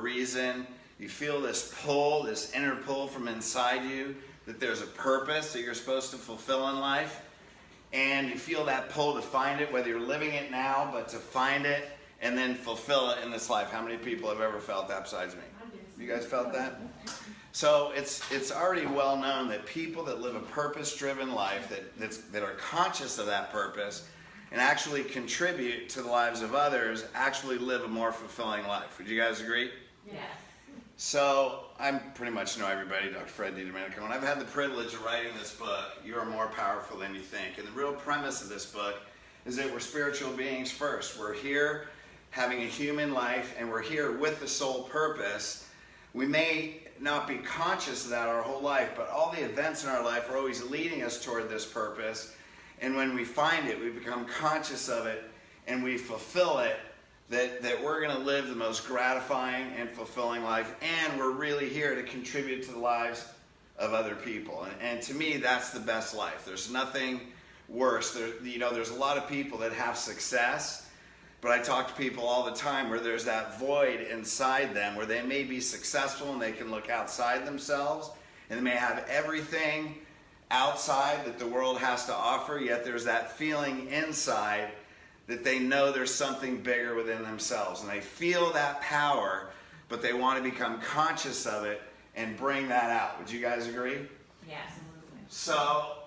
reason. You feel this pull, this inner pull from inside you, that there's a purpose that you're supposed to fulfill in life. And you feel that pull to find it, whether you're living it now, but to find it and then fulfill it in this life. How many people have ever felt that besides me? You guys felt that? So it's already well known that people that live a purpose-driven life, that are conscious of that purpose and actually contribute to the lives of others, actually live a more fulfilling life. Would you guys agree? Yes. So I pretty much know everybody, Dr. Fred D. Domenico, and I've had the privilege of writing this book, You Are More Powerful Than You Think. And the real premise of this book is that we're spiritual beings first. We're here having a human life, and we're here with the sole purpose. We may not be conscious of that our whole life, but all the events in our life are always leading us toward this purpose. And when we find it, we become conscious of it, and we fulfill it, that we're going to live the most gratifying and fulfilling life, and we're really here to contribute to the lives of other people. And to me, that's the best life. There's nothing worse. There's a lot of people that have success, but I talk to people all the time where there's that void inside them where they may be successful and they can look outside themselves, and they may have everything outside that the world has to offer, yet there's that feeling inside that they know there's something bigger within themselves, and they feel that power, but they want to become conscious of it and bring that out. Would you guys agree? Yes. So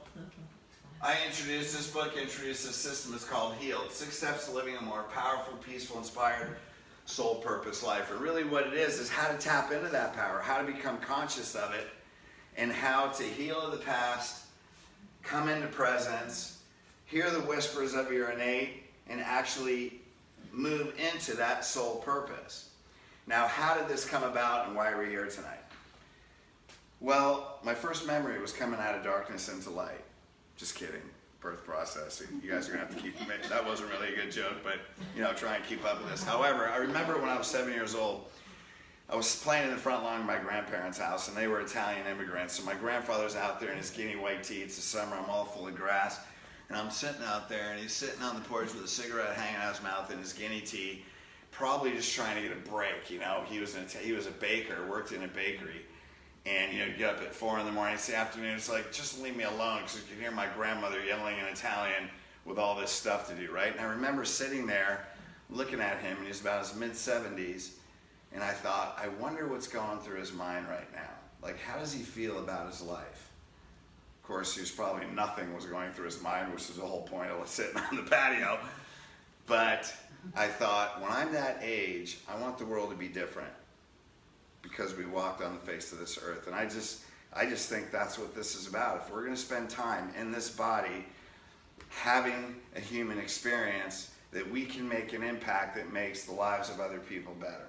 I introduced this book, introduced this system. It's called H.E.A.L.E.D, 6 Steps to Living a More Powerful, Peaceful, Inspired, Soul Purpose Life. And really what it is how to tap into that power, how to become conscious of it, and how to heal the past, come into presence, hear the whispers of your innate, and actually move into that soul purpose. Now, how did this come about, and why are we here tonight? Well, my first memory was coming out of darkness into light. Just kidding. Birth processing. You guys are going to have to keep, that wasn't really a good joke, but try and keep up with this. However, I remember when I was 7 years old, I was playing in the front lawn of my grandparents' house, and they were Italian immigrants. So my grandfather's out there in his skinny white tee. It's the summer. I'm all full of grass. And I'm sitting out there, and he's sitting on the porch with a cigarette hanging out his mouth and his guinea tea, probably just trying to get a break. He was a baker, worked in a bakery, and he'd get up at 4 in the morning. It's the afternoon. It's like, just leave me alone, because you can hear my grandmother yelling in Italian with all this stuff to do, right? And I remember sitting there, looking at him, and he's about his mid-70s, and I thought, I wonder what's going through his mind right now. Like, how does he feel about his life? Of course, nothing was going through his mind, which is the whole point of sitting on the patio. But I thought, when I'm that age, I want the world to be different, because we walked on the face of this earth. And I just think that's what this is about. If we're going to spend time in this body having a human experience, that we can make an impact that makes the lives of other people better.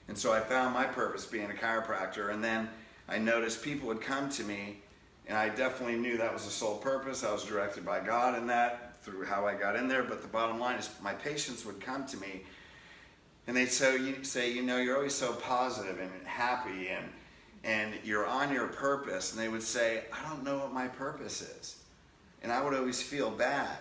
And so I found my purpose being a chiropractor, and then I noticed people would come to me, and I definitely knew that was a sole purpose. I was directed by God in that, through how I got in there. But the bottom line is my patients would come to me, and they'd say, you're always so positive and happy, and you're on your purpose. And they would say, I don't know what my purpose is. And I would always feel bad,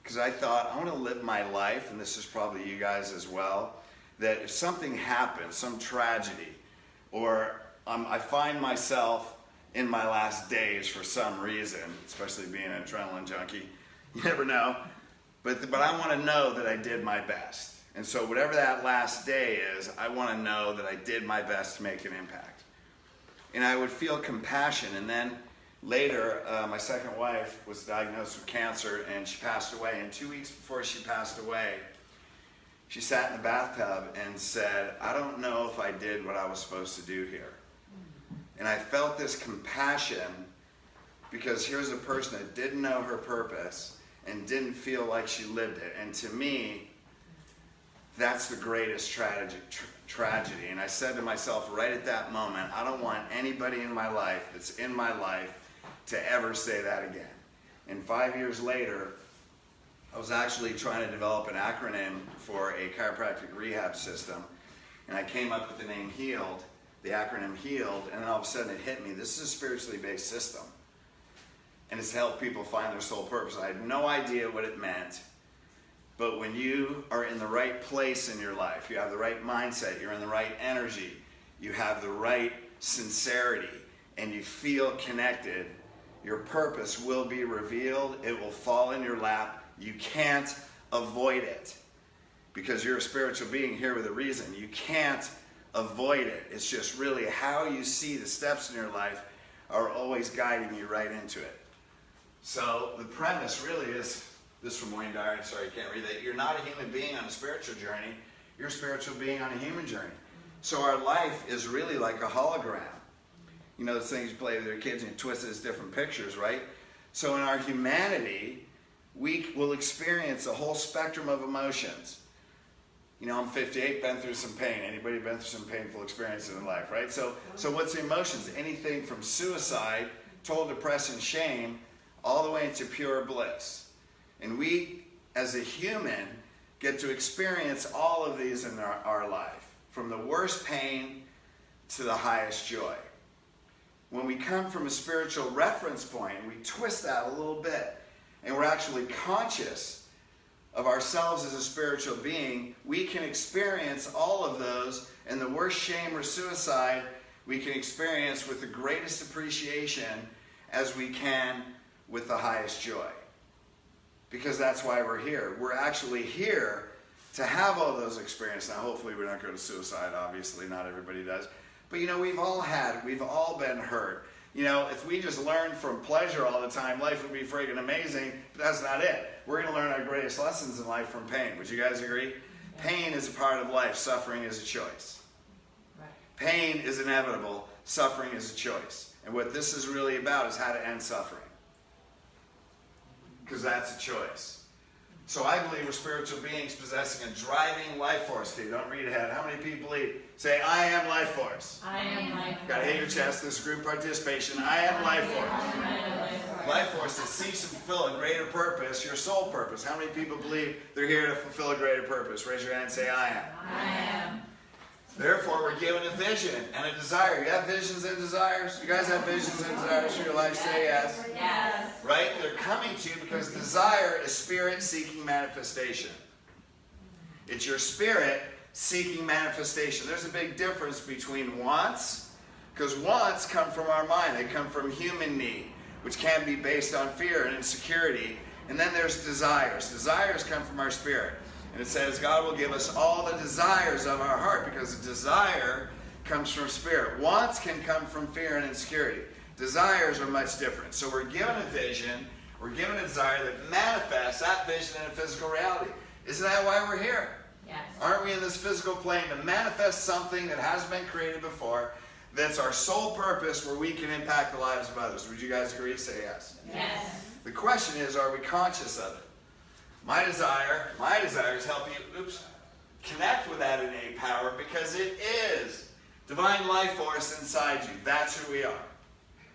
because I thought, I want to live my life, and this is probably you guys as well, that if something happens, some tragedy, or I find myself in my last days for some reason, especially being an adrenaline junkie, you never know, but I want to know that I did my best. And so whatever that last day is, I want to know that I did my best to make an impact. And I would feel compassion. And then later, my second wife was diagnosed with cancer, and she passed away. And 2 weeks before she passed away, she sat in the bathtub and said, I don't know if I did what I was supposed to do here. And I felt this compassion, because here's a person that didn't know her purpose and didn't feel like she lived it. And to me, that's the greatest tragedy. And I said to myself right at that moment, I don't want anybody in my life that's in my life to ever say that again. And 5 years later, I was actually trying to develop an acronym for a chiropractic rehab system. And I came up with the name H.E.A.L.E.D, the acronym H.E.A.L.E.D, and then all of a sudden it hit me. This is a spiritually based system. And it's helped people find their soul purpose. I had no idea what it meant. But when you are in the right place in your life, you have the right mindset, you're in the right energy, you have the right sincerity, and you feel connected, your purpose will be revealed. It will fall in your lap. You can't avoid it because you're a spiritual being here with a reason. You can't avoid it. It's just really how you see the steps in your life are always guiding you right into it. So the premise really is, this from Wayne Dyer, sorry I can't read that, you're not a human being on a spiritual journey, you're a spiritual being on a human journey. So our life is really like a hologram. You know those things you play with your kids and you twist it as different pictures, right? So in our humanity, we will experience a whole spectrum of emotions. You know, I'm 58, been through some pain. Anybody been through some painful experiences in life, right? So what's the emotions? Anything from suicide, total depression, shame, all the way into pure bliss. And we, as a human, get to experience all of these in our life, from the worst pain to the highest joy. When we come from a spiritual reference point, we twist that a little bit, and we're actually conscious of ourselves as a spiritual being, we can experience all of those, and the worst shame or suicide we can experience with the greatest appreciation as we can with the highest joy. Because that's why we're here. We're actually here to have all those experiences. Now, hopefully we don't go to suicide, obviously, not everybody does. But you know, we've all been hurt. You know, if we just learned from pleasure all the time, life would be friggin' amazing, but that's not it. We're gonna learn our greatest lessons in life from pain. Would you guys agree? Yeah. Pain is a part of life, suffering is a choice. Right. Pain is inevitable, suffering is a choice. And what this is really about is how to end suffering. Because that's a choice. So I believe we're spiritual beings possessing a driving life force. Okay, don't read ahead. How many people believe? Say, I am life force. I am life force. Gotta hit your chest. This is group participation. I am life force. Life force that seeks to fulfill a greater purpose, your soul purpose. How many people believe they're here to fulfill a greater purpose? Raise your hand and say, I am. I am. Therefore, we're given a vision and a desire. You have visions and desires? You guys have visions and desires for your life? Say yes. Yes. Right? They're coming to you because desire is spirit seeking manifestation. It's your spirit seeking manifestation. There's a big difference between wants, because wants come from our mind. They come from human need, which can be based on fear and insecurity. And then there's desires. Desires come from our spirit. And it says God will give us all the desires of our heart because a desire comes from spirit. Wants can come from fear and insecurity. Desires are much different. So we're given a vision, we're given a desire that manifests that vision in a physical reality. Isn't that why we're here? Yes. Aren't we in this physical plane to manifest something that hasn't been created before, that's our sole purpose where we can impact the lives of others? Would you guys agree? Say yes. Yes. The question is, are we conscious of it? My desire is help you, connect with that innate power because it is divine life force inside you. That's who we are.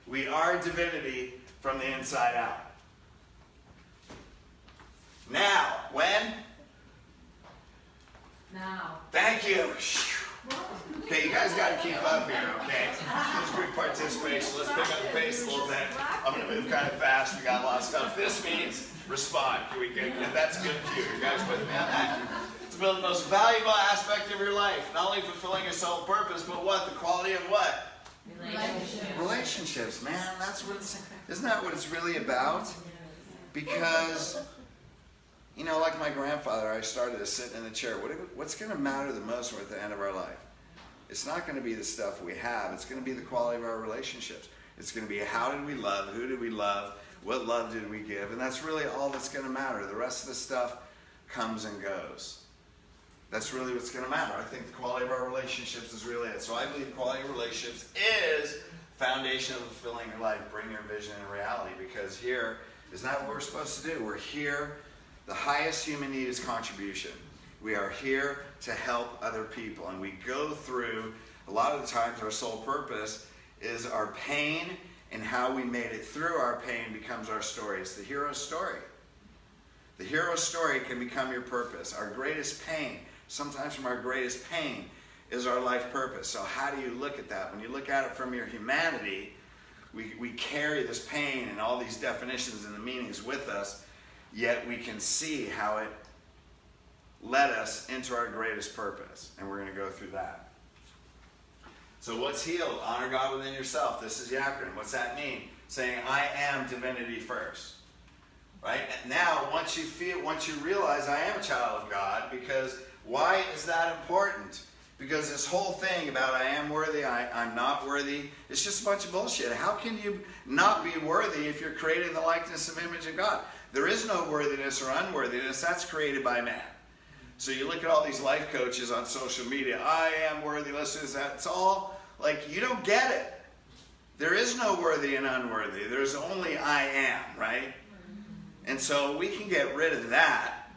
We are divinity from the inside out. Now, when? Now. Thank you. Okay, you guys got to keep up here, okay? This is group participation. Let's pick up the pace a little bit. I'm going to move kind of fast. We got a lot of stuff. This means respond. Can we get, that's a good cue. You guys with me on that? It's the most valuable aspect of your life. Not only fulfilling your soul purpose, but what? The quality of what? Relationships, man. That's what it's, isn't that what it's really about? Because, you know, like my grandfather, I started to sit in the chair. What's going to matter the most at the end of our life? It's not going to be the stuff we have. It's going to be the quality of our relationships. It's going to be how did we love? Who did we love? What love did we give? And that's really all that's going to matter. The rest of the stuff comes and goes. That's really what's going to matter. I think the quality of our relationships is really it. So I believe quality of relationships is the foundation of fulfilling your life, bring your vision into reality, because here is not what we're supposed to do. We're here. The highest human need is contribution. We are here to help other people. And we go through, a lot of the times our sole purpose is our pain, and how we made it through our pain becomes our story. It's the hero's story. The hero's story can become your purpose. Our greatest pain, sometimes from our greatest pain, is our life purpose. So how do you look at that? When you look at it from your humanity, we carry this pain and all these definitions and the meanings with us, yet we can see how it led us into our greatest purpose. And we're going to go through that. So what's healed? Honor God within yourself. This is the acronym. What's that mean? Saying, I am divinity first. Right? Now, once you realize I am a child of God, because why is that important? Because this whole thing about I am worthy, I'm not worthy, it's just a bunch of bullshit. How can you not be worthy if you're created in the likeness and image of God? There is no worthiness or unworthiness. That's created by man. So you look at all these life coaches on social media. I am worthy. Listen to that. It's all like, you don't get it. There is no worthy and unworthy. There's only I am, right? And so we can get rid of that,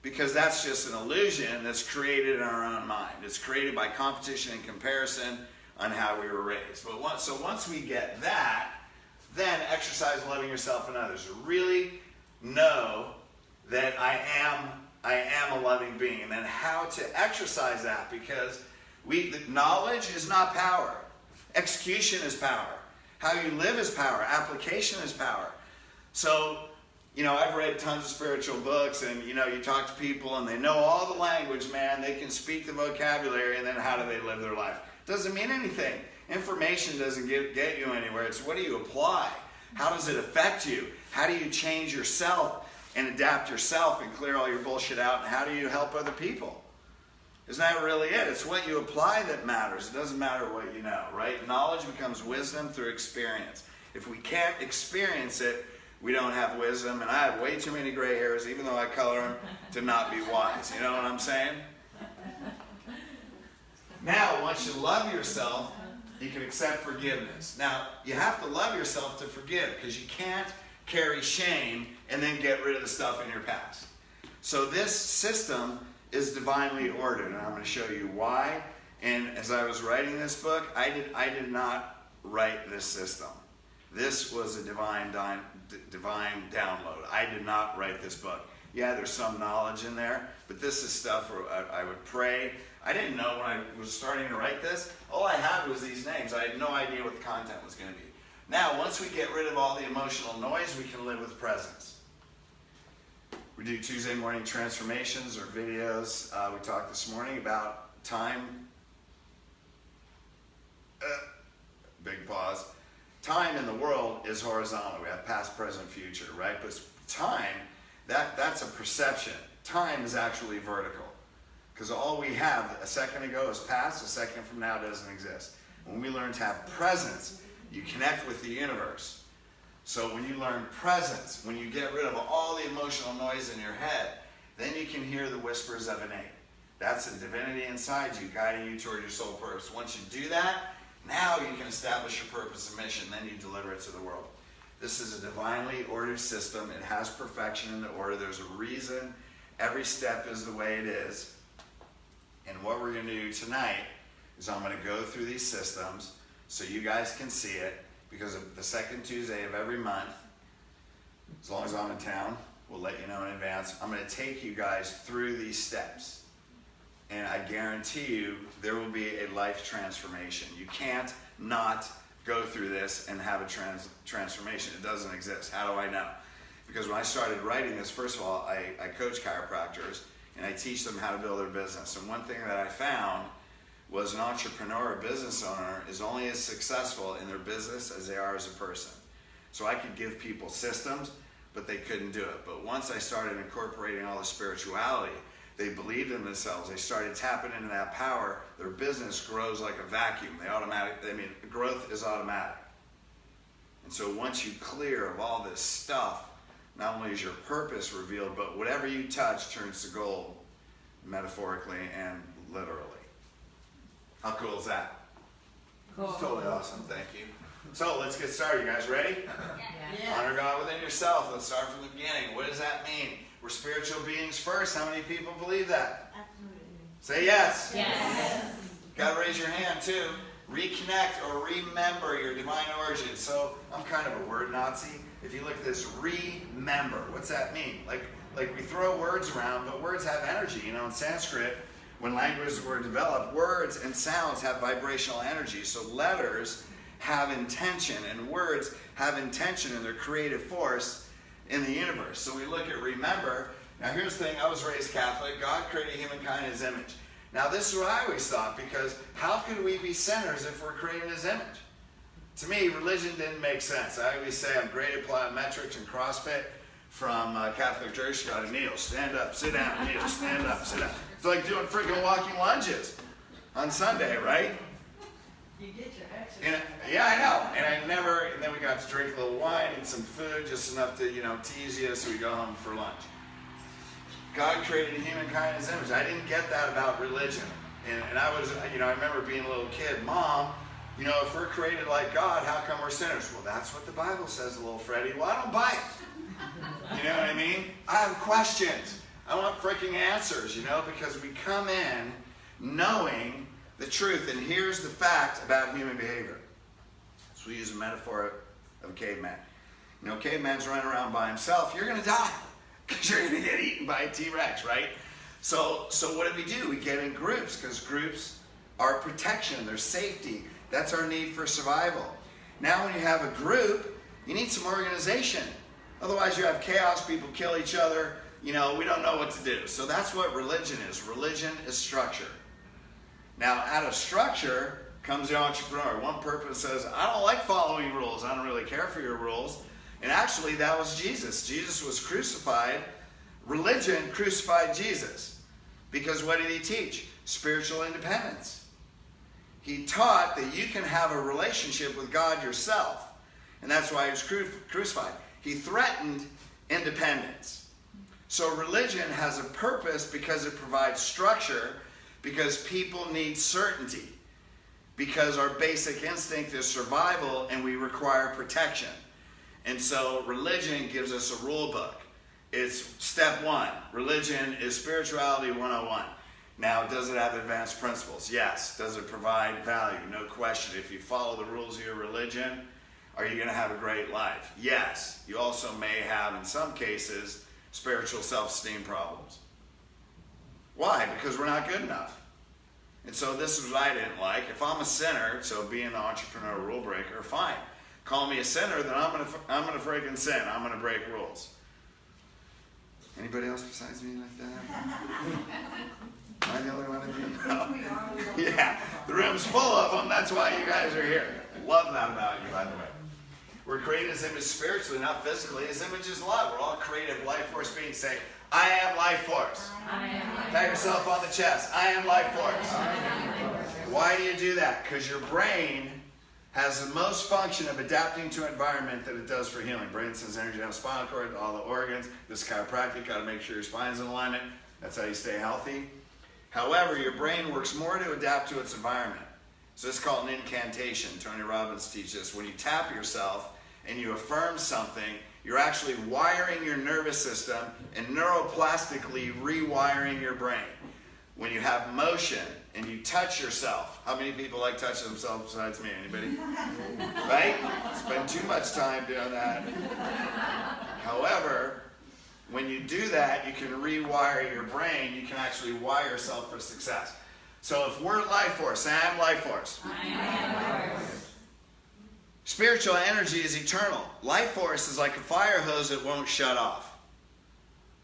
because that's just an illusion that's created in our own mind. It's created by competition and comparison on how we were raised. But once we get that, then exercise loving yourself and others. Really know that I am a loving being. And then how to exercise that, because knowledge is not power. Execution is power. How you live is power. Application is power. So, I've read tons of spiritual books, and, you talk to people and they know all the language, man. They can speak the vocabulary, and then how do they live their life? Doesn't mean anything. Information doesn't get you anywhere. It's what do you apply? How does it affect you? How do you change yourself and adapt yourself and clear all your bullshit out? And how do you help other people? Isn't that really it? It's what you apply that matters. It doesn't matter what you know, right? Knowledge becomes wisdom through experience. If we can't experience it, we don't have wisdom, and I have way too many gray hairs, even though I color them, to not be wise. You know what I'm saying? Now, once you love yourself, you can accept forgiveness. Now, you have to love yourself to forgive, because you can't carry shame and then get rid of the stuff in your past. So this system is divinely ordered, and I'm going to show you why. And as I was writing this book, I did not write this system. This was a divine download. I did not write this book. Yeah, there's some knowledge in there, but this is stuff where I would pray. I didn't know when I was starting to write this. All I had was these names. I had no idea what the content was going to be. Now, once we get rid of all the emotional noise, we can live with presence. We do Tuesday morning transformations or videos. We talked this morning about time. Big pause. Time in the world is horizontal. We have past, present, future, right? But time, that's a perception. Time is actually vertical. Because all we have a second ago is past, a second from now doesn't exist. When we learn to have presence, you connect with the universe. So when you learn presence, when you get rid of all the emotional noise in your head, then you can hear the whispers of innate. That's the divinity inside you, guiding you toward your soul purpose. Once you do that, now you can establish your purpose and mission, then you deliver it to the world. This is a divinely ordered system. It has perfection in the order. There's a reason. Every step is the way it is. And what we're going to do tonight is I'm going to go through these systems so you guys can see it, because of the second Tuesday of every month, as long as I'm in town, we'll let you know in advance. I'm going to take you guys through these steps. And I guarantee you there will be a life transformation. You can't not go through this and have a transformation. It doesn't exist. How do I know? Because when I started writing this, first of all, I coach chiropractors and I teach them how to build their business. And one thing that I found was an entrepreneur, a business owner, is only as successful in their business as they are as a person. So I could give people systems, but they couldn't do it. But once I started incorporating all the spirituality, they believed in themselves. They started tapping into that power. Their business grows like a vacuum. Growth is automatic. And so once you clear of all this stuff, not only is your purpose revealed, but whatever you touch turns to gold, metaphorically and literally. How cool is that? Cool. It's totally awesome. Thank you. So let's get started. You guys ready? Yeah. Honor God within yourself. Let's start from the beginning. What does that mean? We're spiritual beings first. How many people believe that? Absolutely. Say yes. Yes. Gotta raise your hand too. Reconnect or remember your divine origin. So I'm kind of a word Nazi. If you look at this, remember. What's that mean? Like we throw words around, but words have energy. In Sanskrit, when languages were developed, words and sounds have vibrational energy. So letters have intention, and words have intention in their creative force in the universe. So we look at remember, Now here's the thing, I was raised Catholic. God created humankind in his image. Now this is what I always thought, because how could we be sinners if we're created in his image? To me, religion didn't make sense. I always say I'm great at plyometrics and CrossFit from Catholic Church. You gotta kneel, stand up, sit down, kneel, stand up, sit down. It's like doing freaking walking lunges on Sunday, right? You get your exercise. And, yeah, I know. And then we got to drink a little wine and some food, just enough to, tease you, so we go home for lunch. God created humankind in his image. I didn't get that about religion. And I was, I remember being a little kid, Mom, if we're created like God, how come we're sinners? Well, that's what the Bible says, little Freddie. Well, I don't buy it. You know what I mean? I have questions. I want freaking answers, because we come in knowing the truth. And here's the fact about human behavior. So we use a metaphor of a caveman. Caveman's running around by himself. You're going to die because you're going to get eaten by a T-Rex, right? So what do? We get in groups, because groups are protection. They're safety. That's our need for survival. Now when you have a group, you need some organization. Otherwise you have chaos, people kill each other. We don't know what to do. So that's what religion is. Religion is structure. Now out of structure comes the entrepreneur. One person says, I don't like following rules. I don't really care for your rules. And actually that was Jesus. Jesus was crucified. Religion crucified Jesus. Because what did he teach? Spiritual independence. He taught that you can have a relationship with God yourself. And that's why he was crucified. He threatened independence. So religion has a purpose because it provides structure, because people need certainty, because our basic instinct is survival and we require protection. And so religion gives us a rule book. It's step one. Religion is spirituality 101. Now, does it have advanced principles? Yes. Does it provide value? No question. If you follow the rules of your religion, are you going to have a great life? Yes. You also may have, in some cases, spiritual self-esteem problems. Why? Because we're not good enough. And so this is what I didn't like. If I'm a sinner, so being the entrepreneur rule breaker, fine. Call me a sinner, then I'm gonna freaking sin. I'm gonna break rules. Anybody else besides me like that? Am I the only one of you? No. Yeah, the room's full of them. That's why you guys are here. Love that about you, by the way. We're created as image spiritually, not physically. His image is love. We're all creative life force beings. Say, I am life force. Pat yourself on the chest. I am life force. Why do you do that? Because your brain has the most function of adapting to environment that it does for healing. Brain sends energy down the spinal cord, all the organs. This is chiropractic. Got to make sure your spine's in alignment. That's how you stay healthy. However, your brain works more to adapt to its environment. So it's called an incantation. Tony Robbins teaches this. When you tap yourself and you affirm something, you're actually wiring your nervous system and neuroplastically rewiring your brain. When you have motion and you touch yourself, how many people like touching themselves besides me? Anybody? Right? Spend too much time doing that. However, when you do that, you can rewire your brain. You can actually wire yourself for success. So if we're life force, I am life force. I am life force. Spiritual energy is eternal. Life force is like a fire hose that won't shut off.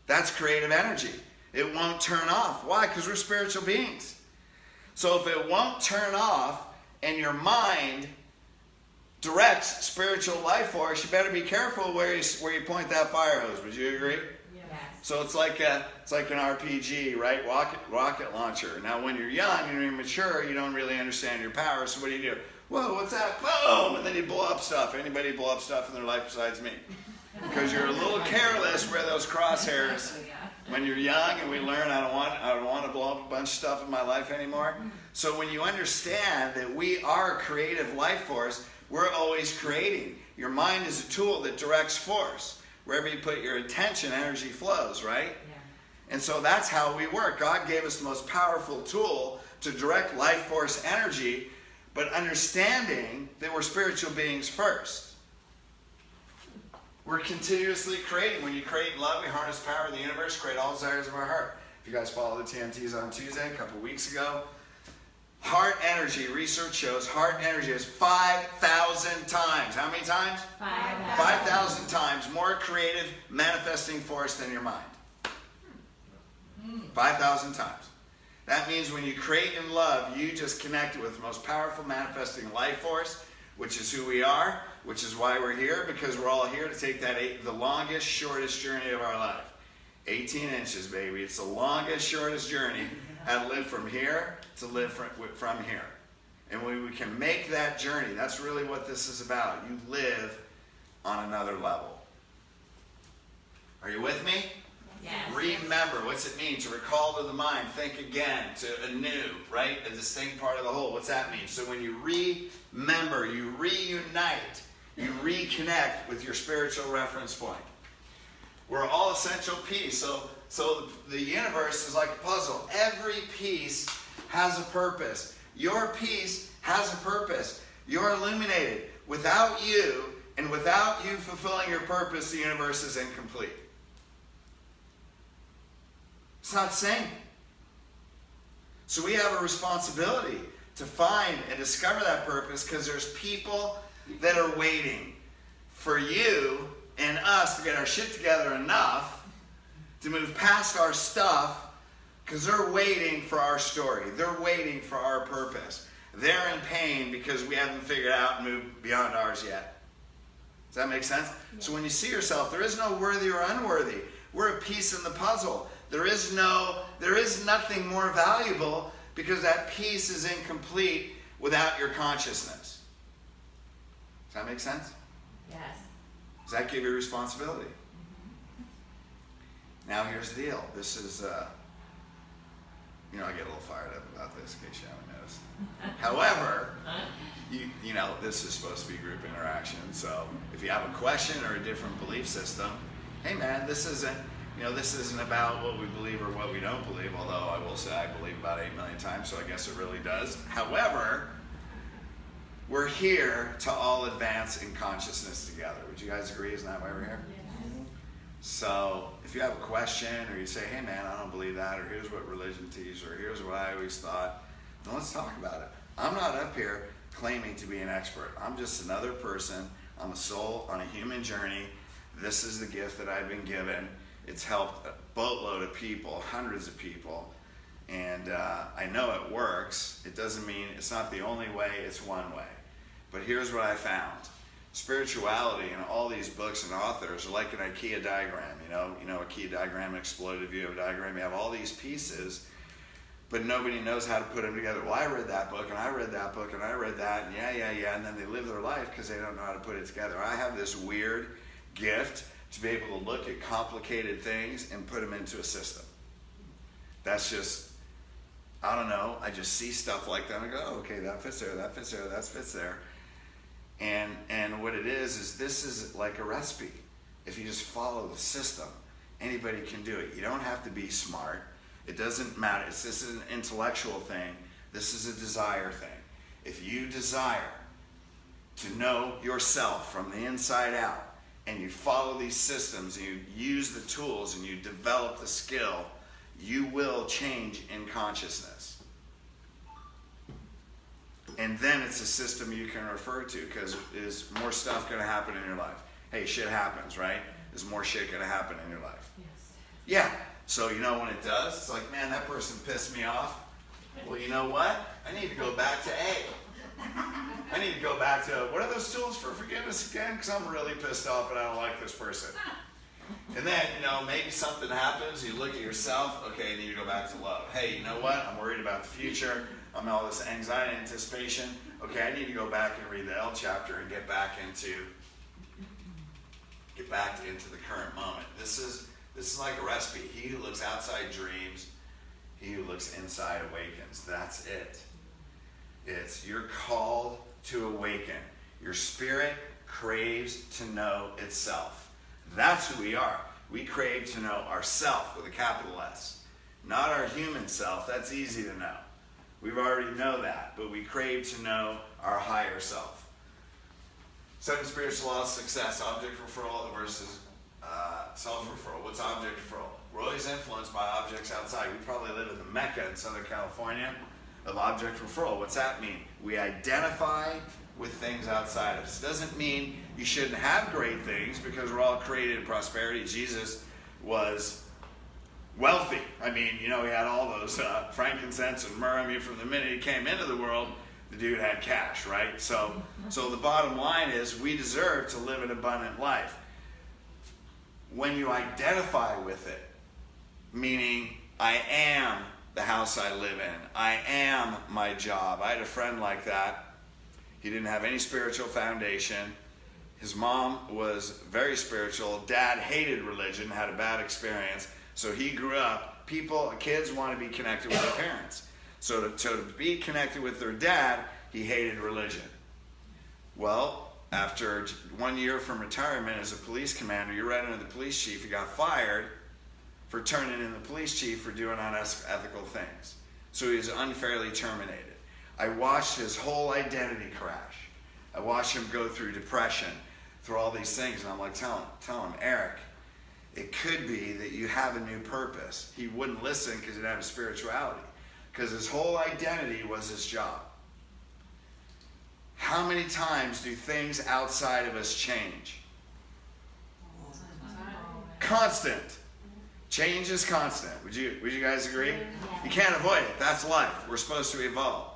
That's creative energy. It won't turn off. Why? Because we're spiritual beings. So if it won't turn off and your mind directs spiritual life force, you better be careful where you point that fire hose. Would you agree? Yes. So it's like an RPG, right? Rocket launcher. Now when you're young and you're mature, you don't really understand your power. So what do? Whoa, what's that? Boom! And then you blow up stuff. Anybody blow up stuff in their life besides me? Because you're a little careless where those crosshairs. When you're young and we learn I don't want to blow up a bunch of stuff in my life anymore. So when you understand that we are a creative life force, we're always creating. Your mind is a tool that directs force. Wherever you put your attention, energy flows, right? Yeah. And so that's how we work. God gave us the most powerful tool to direct life force energy, but understanding that we're spiritual beings first. We're continuously creating. When you create love, you harness power of the universe, create all desires of our heart. If you guys follow the TMTs on Tuesday, a couple weeks ago, heart energy, research shows heart energy is 5,000 times. How many times? 5,000. 5,000 times more creative manifesting force than your mind. 5,000 times. That means when you create in love, you just connected with the most powerful manifesting life force, which is who we are, which is why we're here, because we're all here to take the longest, shortest journey of our life. 18 inches, baby. It's the longest, shortest journey. How to live from here to live from here. And when we can make that journey, that's really what this is about. You live on another level. Are you with me? Yes. Remember, what's it mean? To recall to the mind, think again, to anew, right? A distinct part of the whole. What's that mean? So when you remember, you reunite, you reconnect with your spiritual reference point. We're all essential piece. So the universe is like a puzzle. Every piece has a purpose. Your piece has a purpose. You're illuminated. Without you, and without you fulfilling your purpose, the universe is incomplete. It's not the same. So we have a responsibility to find and discover that purpose, because there's people that are waiting for you and us to get our shit together enough to move past our stuff, because they're waiting for our story. They're waiting for our purpose. They're in pain because we haven't figured out and moved beyond ours yet. Does that make sense? Yeah. So when you see yourself, there is no worthy or unworthy. We're a piece in the puzzle. There is nothing more valuable, because that piece is incomplete without your consciousness. Does that make sense? Yes. Does that give you responsibility? Now here's the deal. This is, I get a little fired up about this, in case you haven't noticed. However, this is supposed to be group interaction. So if you have a question or a different belief system, hey man, this isn't about what we believe or what we don't believe, although I will say I believe about 8 million times, so I guess it really does. However, we're here to all advance in consciousness together. Would you guys agree? Isn't that why we're here? Yes. So if you have a question, or you say, hey man, I don't believe that, or here's what religion teaches, or here's what I always thought, then let's talk about it. I'm not up here claiming to be an expert. I'm just another person. I'm a soul on a human journey. This is the gift that I've been given. It's helped a boatload of people, hundreds of people, and I know it works. It doesn't mean it's not the only way, it's one way. But here's what I found. Spirituality and all these books and authors are like an IKEA diagram. IKEA diagram, an exploded view of a diagram. You have all these pieces, but nobody knows how to put them together. Well, I read that book, and I read that book, and I read that, and yeah, and then they live their life because they don't know how to put it together. I have this weird gift to be able to look at complicated things and put them into a system. That's just, I don't know, I just see stuff like that and I go, oh, okay, that fits there, that fits there, that fits there. And what it is this is like a recipe. If you just follow the system, anybody can do it. You don't have to be smart. It doesn't matter. This is an intellectual thing. This is a desire thing. If you desire to know yourself from the inside out, and you follow these systems, and you use the tools, and you develop the skill, you will change in consciousness. And then it's a system you can refer to, because is more stuff going to happen in your life? Hey, shit happens, right? Is more shit going to happen in your life? Yes. Yeah. So when it does, it's like, man, that person pissed me off. Well, you know what? I need to go back to A. I need to go back to, what are those tools for forgiveness again? Because I'm really pissed off and I don't like this person. And then, maybe something happens, you look at yourself, okay, I need to go back to love. Hey, you know what? I'm worried about the future. I'm in all this anxiety, anticipation. Okay, I need to go back and read the H.E.A.L.E.D chapter and get back into the current moment. This is like a recipe. He who looks outside dreams, he who looks inside awakens. That's it. You're called to awaken. Your spirit craves to know itself. That's who we are. We crave to know ourself with a capital S. Not our human self. That's easy to know. We already know that. But we crave to know our higher self. 7 spiritual laws of success. Object referral versus self-referral. What's object referral? We're always influenced by objects outside. We probably live in the Mecca in Southern California of object referral. What's that mean? We identify with things outside of us. Doesn't mean you shouldn't have great things, because we're all created in prosperity. Jesus was, wealthy. I mean, he had all those frankincense and myrrh. I mean, from the minute he came into the world, the dude had cash, right? So the bottom line is we deserve to live an abundant life. When you identify with it, meaning I am the house I live in, I am my job. I had a friend like that. He didn't have any spiritual foundation. His mom was very spiritual. Dad hated religion, had a bad experience. So he grew up, kids want to be connected with their parents. So to be connected with their dad, he hated religion. Well, after 1 year from retirement as a police commander, you read under the police chief, he got fired for turning in the police chief for doing unethical things. So he was unfairly terminated. I watched his whole identity crash. I watched him go through depression, through all these things, and I'm like, tell him, Eric, it could be that you have a new purpose. He wouldn't listen because he didn't have spirituality, because his whole identity was his job. How many times do things outside of us change? Constant. Change is constant. Would you guys agree? You can't avoid it. That's life. We're supposed to evolve.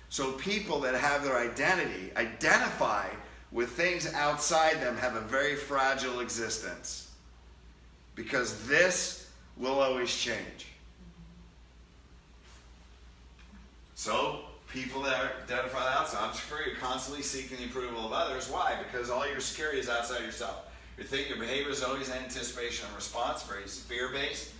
So people that have their identity, identify with things outside them, have a very fragile existence. Because this will always change. So, people that identify the outside, I'm sure you're constantly seeking the approval of others. Why? Because all your security is outside yourself. Your behavior is always anticipation and response, very fear-based.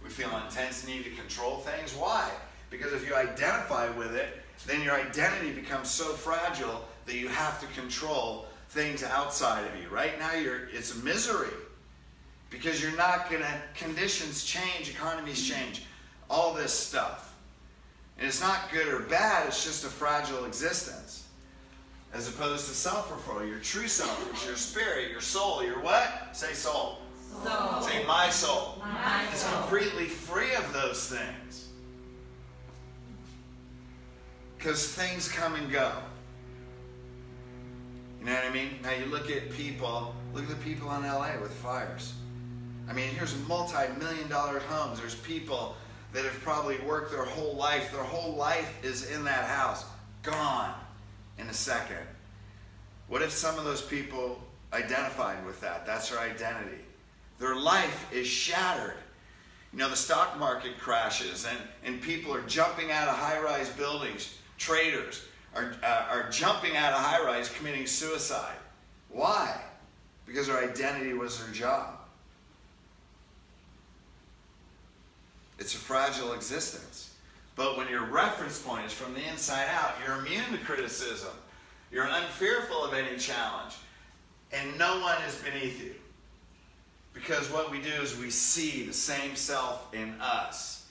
We feel an intense need to control things. Why? Because if you identify with it, then your identity becomes so fragile that you have to control things outside of you. Right now, it's a misery. Because you're not going to, conditions change, economies change, all this stuff. And it's not good or bad, it's just a fragile existence. As opposed to self-referral, your true self, which is your spirit, your soul, your what? Say soul. Soul. Say my soul. My It's soul. completely free of those things. Because things come and go. You know what I mean? Now you look at the people in LA with fires. I mean, here's multi-million-dollar homes. There's people that have probably worked their whole life. Their whole life is in that house. Gone in a second. What if some of those people identified with that? That's their identity. Their life is shattered. You know, the stock market crashes and people are jumping out of high-rise buildings. Traders are jumping out of high-rise committing suicide. Why? Because their identity was their job. It's a fragile existence. But when your reference point is from the inside out, you're immune to criticism. You're unfearful of any challenge. And no one is beneath you. Because what we do is we see the same self in us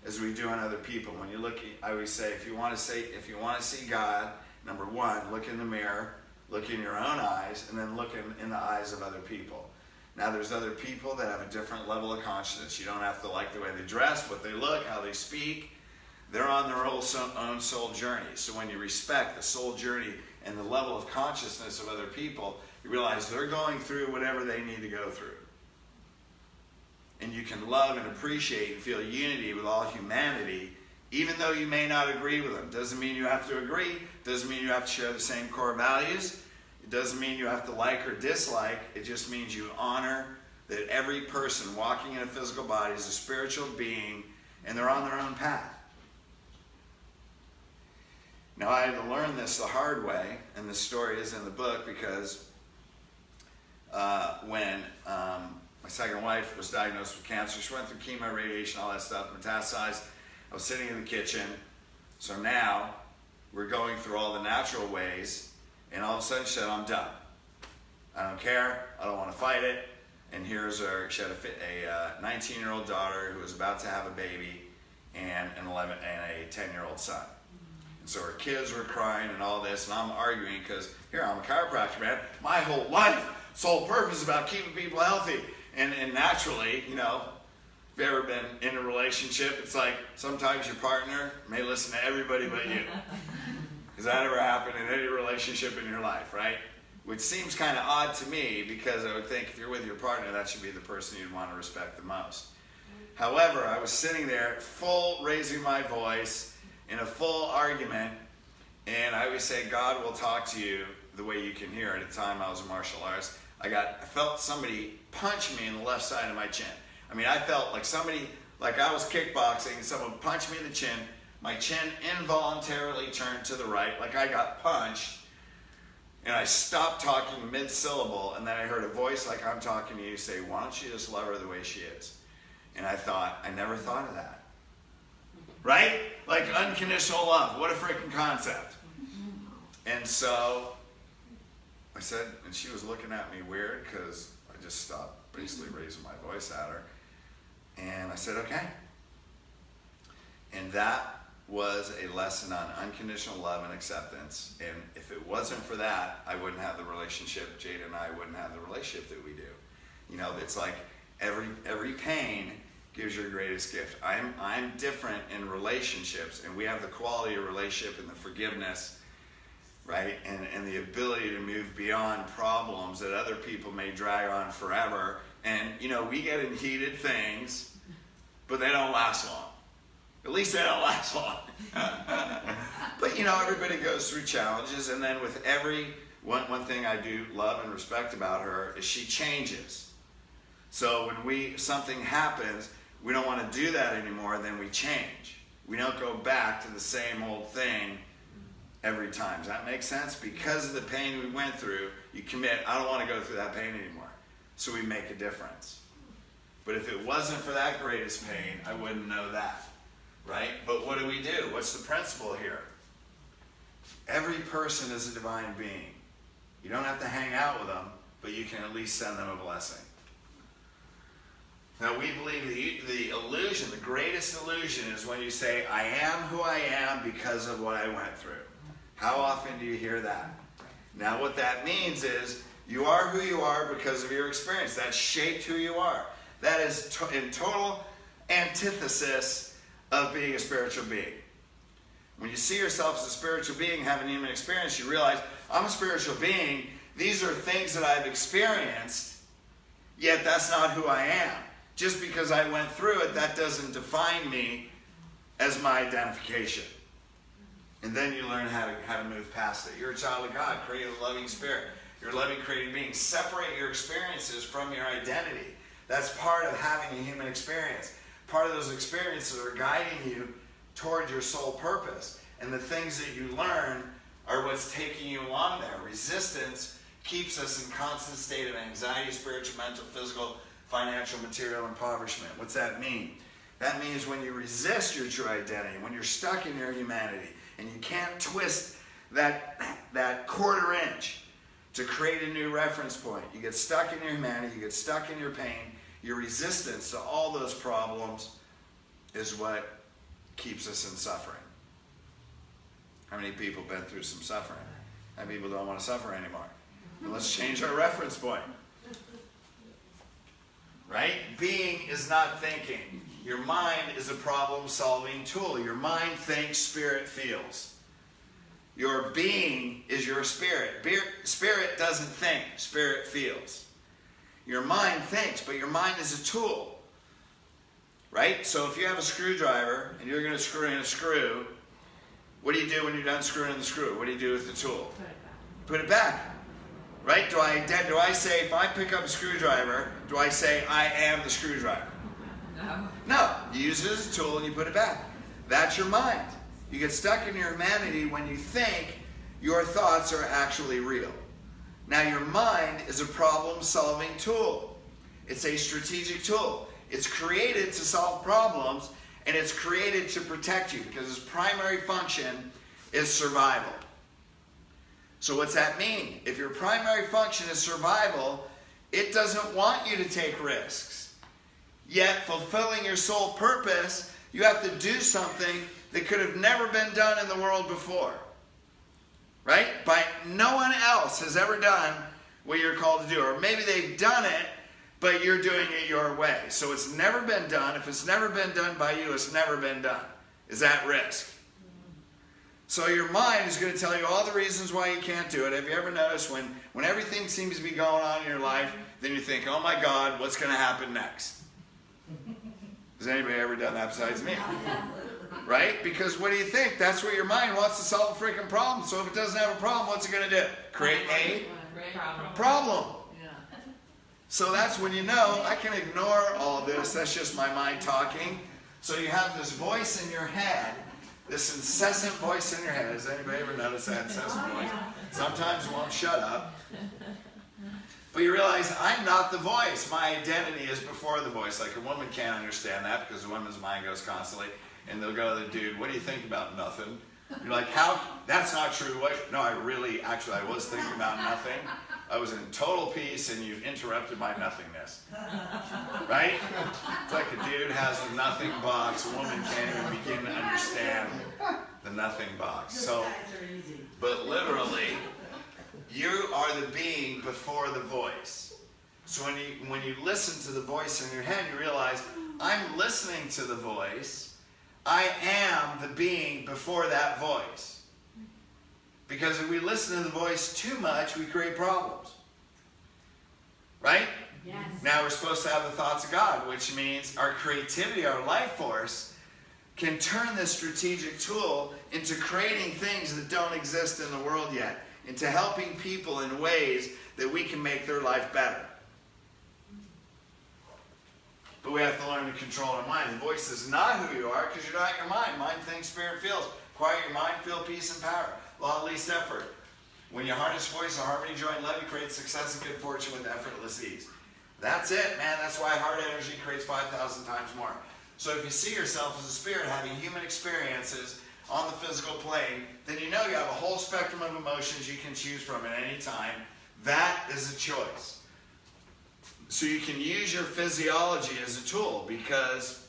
as we do in other people. When you look, I always say, if you want to see God, number one, look in the mirror, look in your own eyes, and then look in the eyes of other people. Now, there's other people that have a different level of consciousness. You don't have to like the way they dress, what they look, how they speak. They're on their own soul journey. So when you respect the soul journey and the level of consciousness of other people, you realize they're going through whatever they need to go through. And you can love and appreciate and feel unity with all humanity, even though you may not agree with them. Doesn't mean you have to agree. Doesn't mean you have to share the same core values. It doesn't mean you have to like or dislike. It just means you honor that every person walking in a physical body is a spiritual being, and they're on their own path. Now, I had to learn this the hard way, and this story is in the book because when my second wife was diagnosed with cancer, she went through chemo, radiation, all that stuff, metastasized. I was sitting in the kitchen. So now we're going through all the natural ways, and all of a sudden she said, I'm done. I don't care. I don't want to fight it. And here's her. She had a 19-year-old daughter who was about to have a baby and a 10-year-old son. And so her kids were crying and all this, and I'm arguing because, here, I'm a chiropractor, man. My whole life, sole purpose is about keeping people healthy. And naturally, you know, if you've ever been in a relationship, it's like sometimes your partner may listen to everybody but you. Has that ever happened in any relationship in your life, right? Which seems kind of odd to me because I would think if you're with your partner, that should be the person you'd want to respect the most. However, I was sitting there full raising my voice in a full argument, and I always say, God will talk to you the way you can hear. At the time I was in martial arts, I felt somebody punch me in the left side of my chin. I mean, I felt like like I was kickboxing, and someone punched me in the chin. My chin involuntarily turned to the right, like I got punched, and I stopped talking mid-syllable, and then I heard a voice like I'm talking to you say, why don't you just love her the way she is? And I thought, I never thought of that. Right? Like unconditional love. What a freaking concept. And so I said, and she was looking at me weird because I just stopped basically raising my voice at her. And I said, okay. And that was a lesson on unconditional love and acceptance. And if it wasn't for that, I wouldn't have the relationship, Jada and I wouldn't have the relationship that we do. You know, it's like every pain gives your greatest gift. I'm different in relationships, and we have the quality of relationship and the forgiveness, right? And the ability to move beyond problems that other people may drag on forever. And, you know, we get in heated things, but they don't last long. At least they don't last long. But, you know, everybody goes through challenges, and then with one thing I do love and respect about her is she changes. So when something happens, we don't want to do that anymore, then we change. We don't go back to the same old thing every time. Does that make sense? Because of the pain we went through, you commit, I don't want to go through that pain anymore. So we make a difference. But if it wasn't for that greatest pain, I wouldn't know that. Right? But what do we do? What's the principle here? Every person is a divine being. You don't have to hang out with them, but you can at least send them a blessing. Now we believe the illusion, the greatest illusion is when you say, I am who I am because of what I went through. How often do you hear that? Now what that means is you are who you are because of your experience. That shaped who you are. That is in total antithesis of being a spiritual being. When you see yourself as a spiritual being having a human experience, you realize, I'm a spiritual being. These are things that I've experienced, yet that's not who I am. Just because I went through it, that doesn't define me as my identification. And then you learn how to move past it. You're a child of God, created a loving spirit. You're a loving, created being. Separate your experiences from your identity. That's part of having a human experience. Part of those experiences are guiding you toward your soul purpose. And the things that you learn are what's taking you along there. Resistance keeps us in constant state of anxiety, spiritual, mental, physical, financial, material impoverishment. What's that mean? That means when you resist your true identity, when you're stuck in your humanity, and you can't twist that quarter inch to create a new reference point. You get stuck in your humanity, you get stuck in your pain. Your resistance to all those problems is what keeps us in suffering. How many people have been through some suffering? How many people don't want to suffer anymore? Well, let's change our reference point. Right? Being is not thinking. Your mind is a problem-solving tool. Your mind thinks, spirit feels. Your being is your spirit. Spirit doesn't think, spirit feels. Your mind thinks, but your mind is a tool. Right? So if you have a screwdriver and you're going to screw in a screw, what do you do when you're done screwing in the screw? What do you do with the tool? Put it back. Right? Do I say, if I pick up a screwdriver, do I say, I am the screwdriver? No. No. You use it as a tool and you put it back. That's your mind. You get stuck in your humanity when you think your thoughts are actually real. Now your mind is a problem-solving tool. It's a strategic tool. It's created to solve problems, and it's created to protect you because its primary function is survival. So what's that mean? If your primary function is survival, it doesn't want you to take risks. Yet fulfilling your soul purpose, you have to do something that could have never been done in the world before. Right? No one else has ever done what you're called to do. Or maybe they've done it, but you're doing it your way. So it's never been done. If it's never been done by you, it's never been done. Is that risk? So your mind is going to tell you all the reasons why you can't do it. Have you ever noticed when everything seems to be going on in your life, then you think, oh my God, what's going to happen next? Has anybody ever done that besides me? Right? Because what do you think? That's what your mind wants, to solve a freaking problem. So if it doesn't have a problem, what's it going to do? Create a problem. So that's when you know, I can ignore all this. That's just my mind talking. So you have this voice in your head, this incessant voice in your head. Has anybody ever noticed that incessant voice? Sometimes it won't shut up. But you realize, I'm not the voice. My identity is before the voice. Like a woman can't understand that because a woman's mind goes constantly. And they'll go to the dude, what do you think about nothing? You're like, how? That's not true. What? No, I was thinking about nothing. I was in total peace and you interrupted my nothingness. Right? It's like a dude has the nothing box. A woman can't even begin to understand the nothing box. So, but literally, you are the being before the voice. So when you listen to the voice in your head, you realize, I'm listening to the voice. I am the being before that voice. Because if we listen to the voice too much, we create problems. Right? Yes. Now we're supposed to have the thoughts of God, which means our creativity, our life force, can turn this strategic tool into creating things that don't exist in the world yet, into helping people in ways that we can make their life better. But we have to learn to control our mind. The voice is not who you are because you're not your mind. Mind thinks, spirit feels. Quiet your mind, feel peace and power. Law of least effort. When you harness voice, a harmony, joy, and love, you create success and good fortune with effortless ease. That's it, man. That's why heart energy creates 5,000 times more. So if you see yourself as a spirit having human experiences on the physical plane, then you know you have a whole spectrum of emotions you can choose from at any time. That is a choice. So you can use your physiology as a tool, because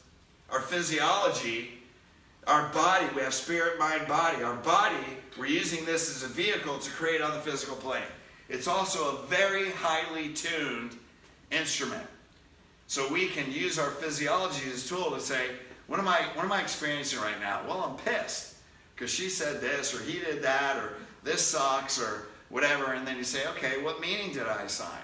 our physiology, our body, we have spirit, mind, body. Our body, we're using this as a vehicle to create on the physical plane. It's also a very highly tuned instrument. So we can use our physiology as a tool to say, what am I experiencing right now? Well, I'm pissed because she said this, or he did that, or this sucks, or whatever. And then you say, okay, what meaning did I assign?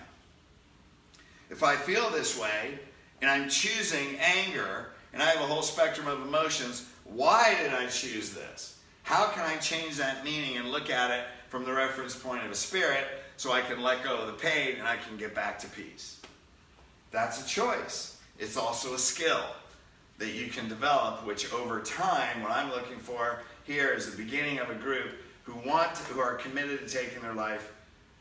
If I feel this way, and I'm choosing anger, and I have a whole spectrum of emotions, why did I choose this? How can I change that meaning and look at it from the reference point of a spirit so I can let go of the pain and I can get back to peace? That's a choice. It's also a skill that you can develop, which over time, what I'm looking for here is the beginning of a group who are committed to taking their life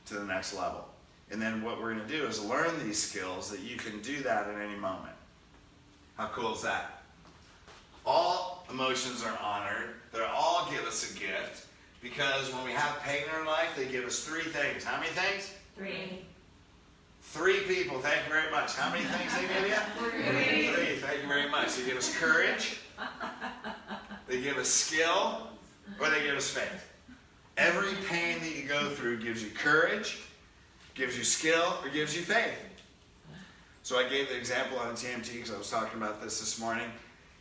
to the next level. And then what we're going to do is learn these skills that you can do that at any moment. How cool is that? All emotions are honored. They all give us a gift, because when we have pain in our life, they give us 3 things. How many things? 3. 3 people. Thank you very much. How many things they give you? 3. Thank you very much. They give us courage, they give us skill, or they give us faith. Every pain that you go through gives you courage, gives you skill, or gives you faith. So I gave the example on TMT because I was talking about this morning.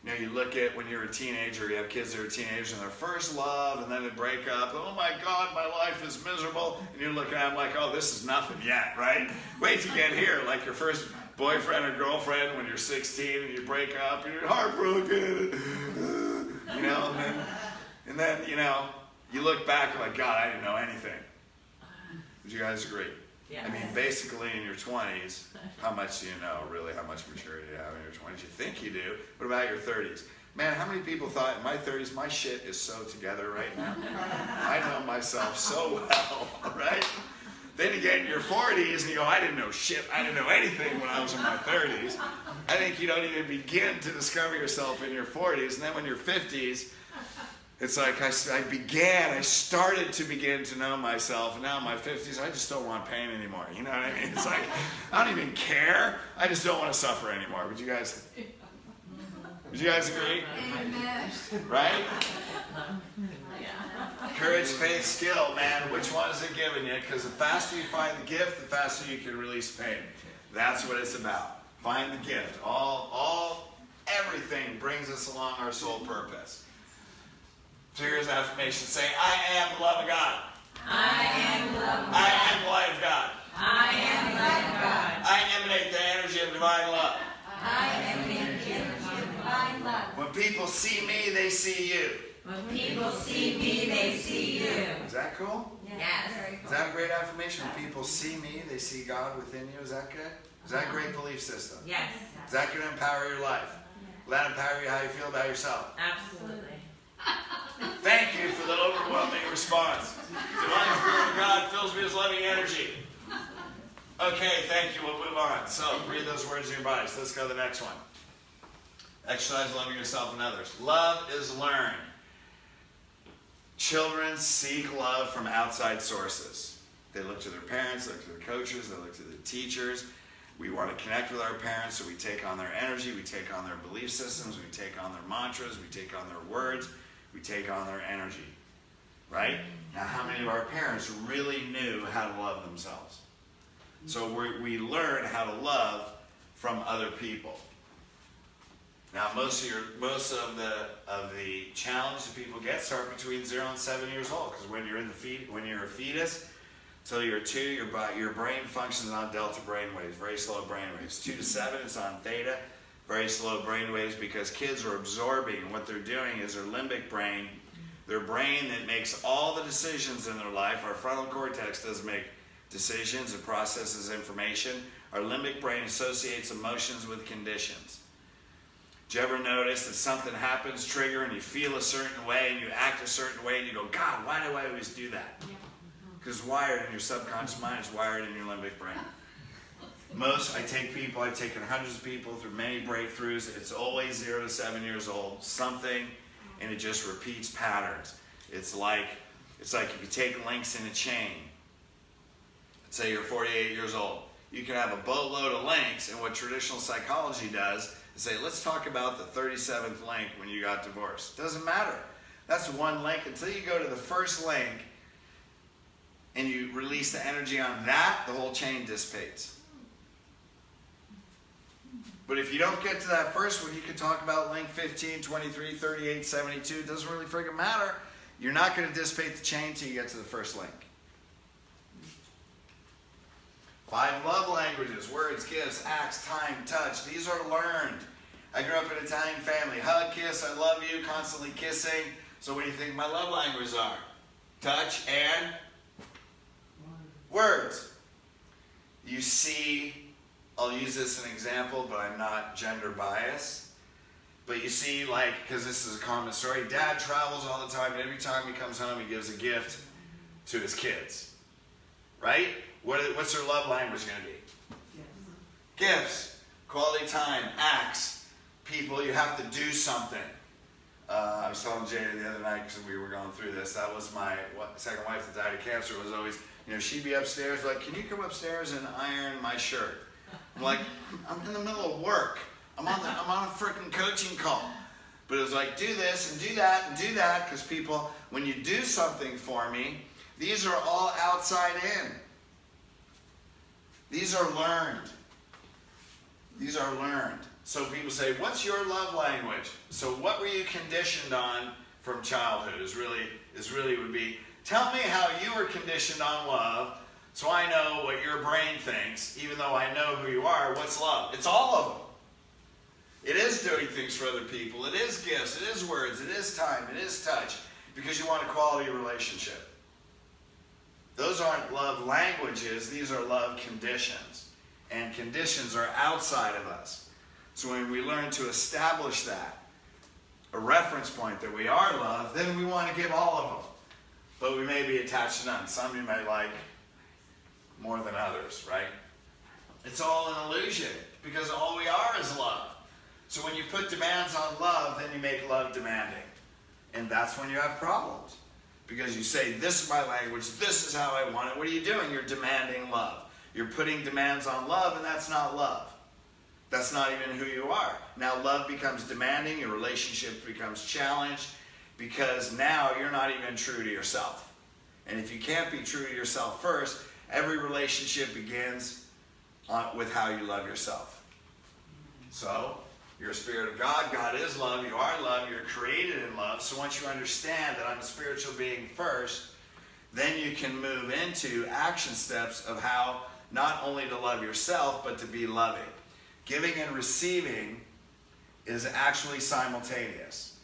You know, you look at when you're a teenager, you have kids that are teenagers and their first love, and then they break up. Oh my God, my life is miserable. And you're looking at them like, oh, this is nothing yet, right? Wait till you get here, like your first boyfriend or girlfriend when you're 16 and you break up and you're heartbroken. You know, and then, you know, you look back and like, God, I didn't know anything. Would you guys agree? Yeah. I mean, basically in your 20s, how much do you know, really? How much maturity do you have in your 20s? You think you do. What about your 30s? Man, how many people thought in my 30s, my shit is so together right now? I know myself so well, right? Then you get in your 40s and you go, I didn't know shit. I didn't know anything when I was in my 30s. I think you don't even begin to discover yourself in your 40s. And then when you're 50s, it's like I started to begin to know myself, and now in my 50s, I just don't want pain anymore. You know what I mean? It's like, I don't even care. I just don't want to suffer anymore. Would you guys agree? Amen. Right? Courage, faith, skill, man. Which one is it giving you? Because the faster you find the gift, the faster you can release pain. That's what it's about. Find the gift. Everything brings us along our soul purpose. So here's an affirmation. Say, I am the love of God. I am the love of God. I am the light of God. I am the light of God. I emanate the energy of divine love. I am the energy of see me, they see you. When people see me, they see you. Is that cool? Yes. Is that a great affirmation? When people see me, they see God within you. Is that good? Is that a great belief system? Yes. Is that going to empower your life? Will that empower you how you feel about yourself? Absolutely. Thank you for the overwhelming response. Divine Spirit of God fills me with loving energy. Okay, thank you. We'll move on. So, read those words in your bodies. Let's go to the next one. Exercise loving yourself and others. Love is learned. Children seek love from outside sources. They look to their parents, they look to their coaches, they look to the teachers. We want to connect with our parents, so we take on their energy, we take on their belief systems, we take on their mantras, we take on their words, we take on their energy. Right? Now, how many of our parents really knew how to love themselves? So we learn how to love from other people. Now, most of the challenge that people get start between 0 and 7 years old, because when you're a fetus, till you're 2, your brain functions on delta brainwaves, very slow brainwaves. 2 to 7, it's on theta, very slow brainwaves, because kids are absorbing, and what they're doing is their limbic brain, their brain that makes all the decisions in their life. Our frontal cortex doesn't make decisions, it processes information. Our limbic brain associates emotions with conditions. Do you ever notice that something happens, trigger, and you feel a certain way, and you act a certain way, and you go, God, why do I always do that? Because it's wired in your subconscious mind, it's wired in your limbic brain. I've taken hundreds of people through many breakthroughs. It's always 0 to 7 years old, something, and it just repeats patterns. It's like if you take links in a chain. Let's say you're 48 years old. You can have a boatload of links, and what traditional psychology does is say, let's talk about the 37th link when you got divorced. Doesn't matter. That's one link. Until you go to the first link and you release the energy on that, the whole chain dissipates. But if you don't get to that first one, you can talk about link 15, 23, 38, 72. It doesn't really freaking matter. You're not going to dissipate the chain until you get to the first link. 5 love languages: words, gifts, acts, time, touch. These are learned. I grew up in an Italian family. Hug, kiss, I love you, constantly kissing. So what do you think my love languages are? Touch and words. You see, I'll use this as an example, but I'm not gender biased. But you see, because this is a common story, Dad travels all the time, and every time he comes home, he gives a gift to his kids. Right? What's their love language going to be? Gifts, quality time, acts, people. You have to do something. I was telling Jada the other night, because we were going through this, that was my second wife that died of cancer, was always, she'd be upstairs, like, can you come upstairs and iron my shirt? I'm like, I'm in the middle of work. I'm on a freaking coaching call. But it was like, do this and do that and do that, because people, when you do something for me, these are all outside in. These are learned. These are learned. So people say, what's your love language? So what were you conditioned on from childhood is really would be, tell me how you were conditioned on love so I know what your brain thinks, even though I know who you are. What's love? It's all of them. It is doing things for other people. It is gifts. It is words. It is time. It is touch. Because you want a quality relationship. Those aren't love languages. These are love conditions. And conditions are outside of us. So when we learn to establish that, a reference point that we are loved, then we want to give all of them. But we may be attached to none. Some you may like more than others, right? It's all an illusion, because all we are is love. So when you put demands on love, then you make love demanding. And that's when you have problems. Because you say, this is my language, this is how I want it. What are you doing? You're demanding love. You're putting demands on love, and that's not love. That's not even who you are. Now love becomes demanding, your relationship becomes challenged, because now you're not even true to yourself. And if you can't be true to yourself first, every relationship begins with how you love yourself. So, you're a spirit of God. God is love. You are love. You're created in love. So once you understand that I'm a spiritual being first, then you can move into action steps of how not only to love yourself, but to be loving. Giving and receiving is actually simultaneous.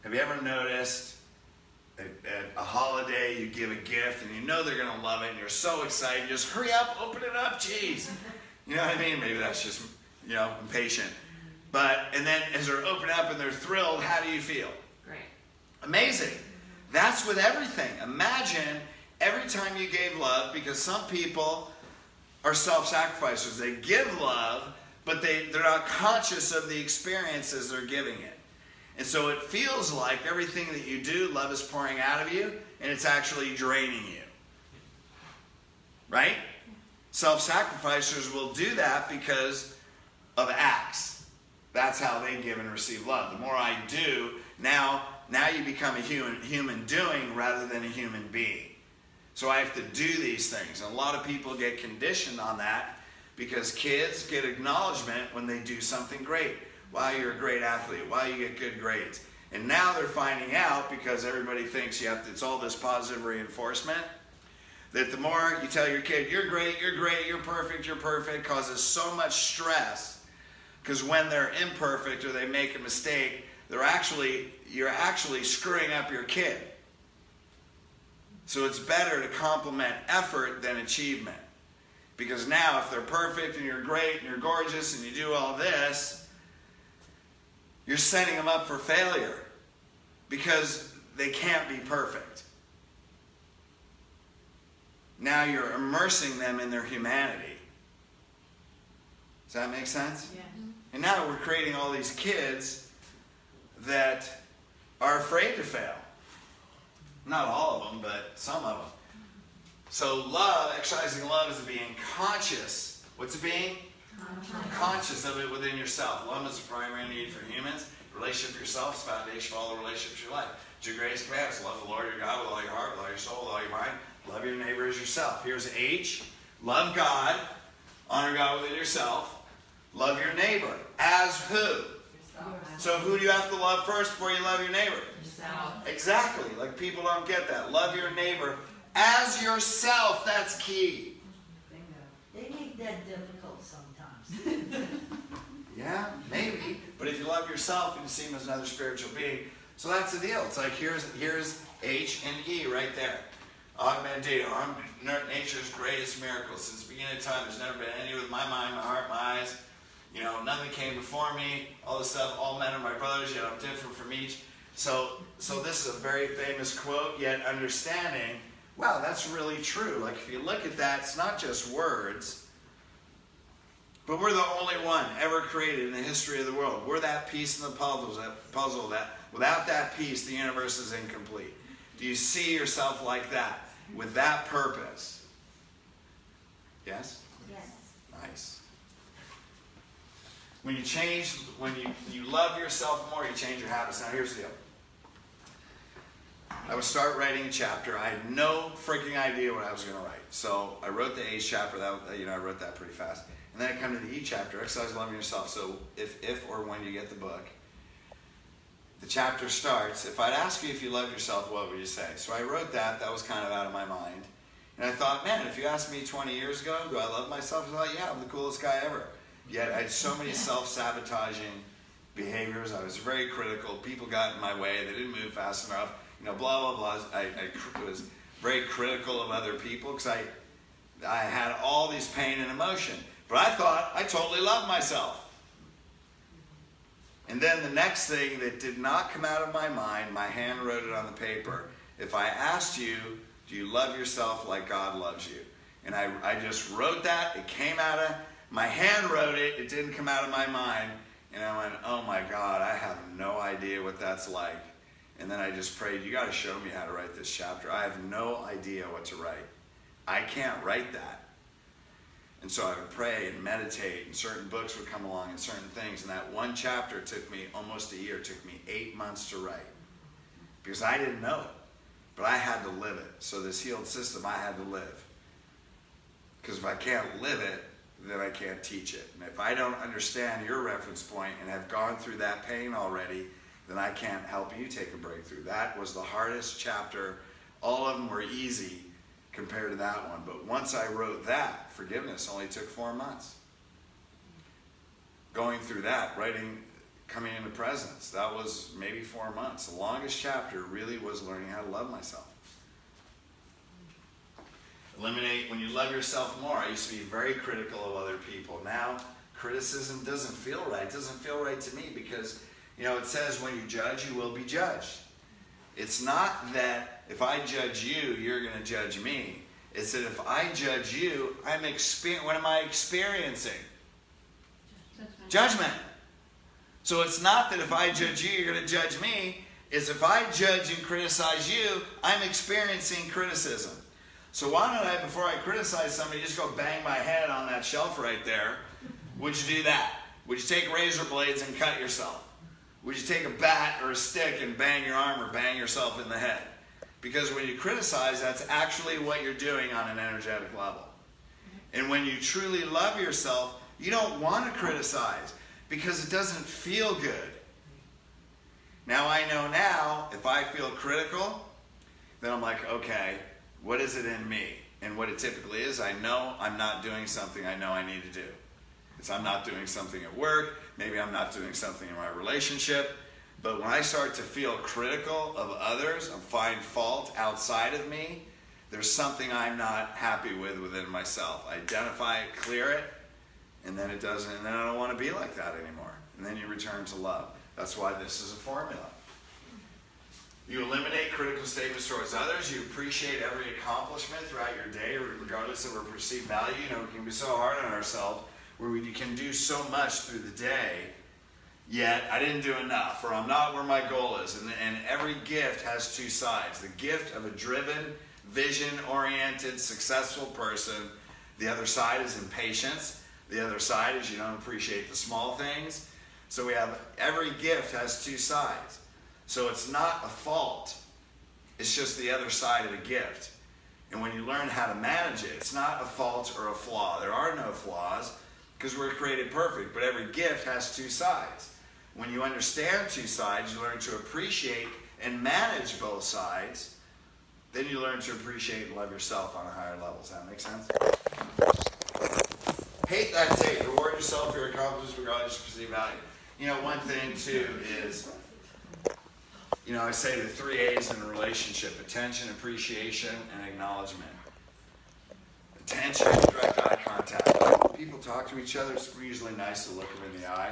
Have you ever noticed at a holiday you give a gift and you know they're going to love it and you're so excited, you just hurry up, open it up, jeez. You know what I mean? Maybe that's just, impatient. And then as they're opening up and they're thrilled, how do you feel? Great. Amazing. That's with everything. Imagine every time you gave love, because some people are self-sacrificers. They give love, but they're not conscious of the experiences they're giving it. And so it feels like everything that you do, love is pouring out of you, and it's actually draining you. Right? Self-sacrificers will do that because of acts. That's how they give and receive love. The more I do, now you become a human doing rather than a human being. So I have to do these things. And a lot of people get conditioned on that because kids get acknowledgement when they do something great. Wow, you're a great athlete. Wow, you get good grades. And now they're finding out, because everybody thinks it's all this positive reinforcement, that the more you tell your kid, you're great, you're perfect, causes so much stress. Because when they're imperfect or they make a mistake, you're actually screwing up your kid. So it's better to compliment effort than achievement. Because now if they're perfect and you're great and you're gorgeous and you do all this, you're setting them up for failure because they can't be perfect. Now you're immersing them in their humanity. Does that make sense? Yeah. And now we're creating all these kids that are afraid to fail. Not all of them, but some of them. So exercising love is being conscious. What's it being? Conscious of it within yourself. Love is a primary need for humans. Relationship with yourself is the foundation for all the relationships in your life. Two greatest commandments: love the Lord your God with all your heart, with all your soul, with all your mind. Love your neighbor as yourself. Here's H. Love God. Honor God within yourself. Love your neighbor. As who? Yourself. So who do you have to love first before you love your neighbor? Yourself. Exactly. Like people don't get that. Love your neighbor as yourself. That's key. They make that difficult sometimes. Yeah, maybe. But if you love yourself, you see him as another spiritual being. So that's the deal. It's like here's H and E right there. Augmented, nature's greatest miracle. Since the beginning of time, there's never been any with my mind, my heart, my eyes. Nothing came before me. All this stuff, all men are my brothers, yet I'm different from each. So this is a very famous quote, yet understanding, wow, that's really true. Like if you look at that, it's not just words. But we're the only one ever created in the history of the world. We're that piece in the puzzle that without that piece, the universe is incomplete. Do you see yourself like that? With that purpose? Yes? Yes. Nice. When you love yourself more, you change your habits. Now here's the deal. I would start writing a chapter. I had no freaking idea what I was going to write. So I wrote the A chapter. I wrote that pretty fast. And then I come to the E chapter, exercise loving yourself. So if or when you get the book, the chapter starts, if I'd ask you if you love yourself, what would you say? So I wrote that. That was kind of out of my mind. And I thought, man, if you asked me 20 years ago, do I love myself? I thought, yeah, I'm the coolest guy ever. Yet I had so many self-sabotaging behaviors. I was very critical. People got in my way. They didn't move fast enough. Blah, blah, blah. I was very critical of other people because I had all these pain and emotion. But I thought I totally loved myself. And then the next thing that did not come out of my mind, my hand wrote it on the paper. If I asked you, do you love yourself like God loves you? And I just wrote that. It came out of, my hand wrote it. It didn't come out of my mind. And I went, oh my God, I have no idea what that's like. And then I just prayed, you got to show me how to write this chapter. I have no idea what to write. I can't write that. And so I would pray and meditate, and certain books would come along and certain things. And that one chapter took me almost a year. It took me 8 months to write. Because I didn't know it. But I had to live it. So this healed system I had to live. Because if I can't live it, then I can't teach it. And if I don't understand your reference point and have gone through that pain already, then I can't help you take a breakthrough. That was the hardest chapter. All of them were easy compared to that one. But once I wrote that, forgiveness only took 4 months. Going through that, writing coming into presence. That was maybe 4 months. The longest chapter really was learning how to love myself. Eliminate, when you love yourself more, I used to be very critical of other people. Now, criticism doesn't feel right. It doesn't feel right to me because, it says when you judge, you will be judged. It's not that if I judge you, you're going to judge me. It's that if I judge you, what am I experiencing? Judgment. So it's not that if I judge you, you're going to judge me. It's if I judge and criticize you, I'm experiencing criticism. So why don't I, before I criticize somebody, just go bang my head on that shelf right there? Would you do that? Would you take razor blades and cut yourself? Would you take a bat or a stick and bang your arm or bang yourself in the head? Because when you criticize, that's actually what you're doing on an energetic level. And when you truly love yourself, you don't want to criticize because it doesn't feel good. Now I know now, if I feel critical, then I'm like, okay, what is it in me? And what it typically is, I know I'm not doing something I know I need to do. It's I'm not doing something at work, maybe I'm not doing something in my relationship. But when I start to feel critical of others and find fault outside of me, there's something I'm not happy with within myself. I identify it, clear it, and then it doesn't, and then I don't want to be like that anymore. And then you return to love. That's why this is a formula. You eliminate critical statements towards others. You appreciate every accomplishment throughout your day, regardless of our perceived value. We can be so hard on ourselves where we can do so much through the day, yet I didn't do enough, or I'm not where my goal is. And every gift has two sides. The gift of a driven, vision-oriented, successful person. The other side is impatience. The other side is you don't appreciate the small things. So we have, every gift has two sides. So it's not a fault. It's just the other side of the gift. And when you learn how to manage it, it's not a fault or a flaw. There are no flaws because we're created perfect, but every gift has two sides. When you understand two sides, you learn to appreciate and manage both sides. Then you learn to appreciate and love yourself on a higher level. Does that make sense? Hate that tape. Reward yourself for your accomplishments regardless of perceived value. One thing too is, I say the 3 A's in a relationship: attention, appreciation, and acknowledgement. Attention, direct eye contact. When people talk to each other, it's usually nice to look them in the eye.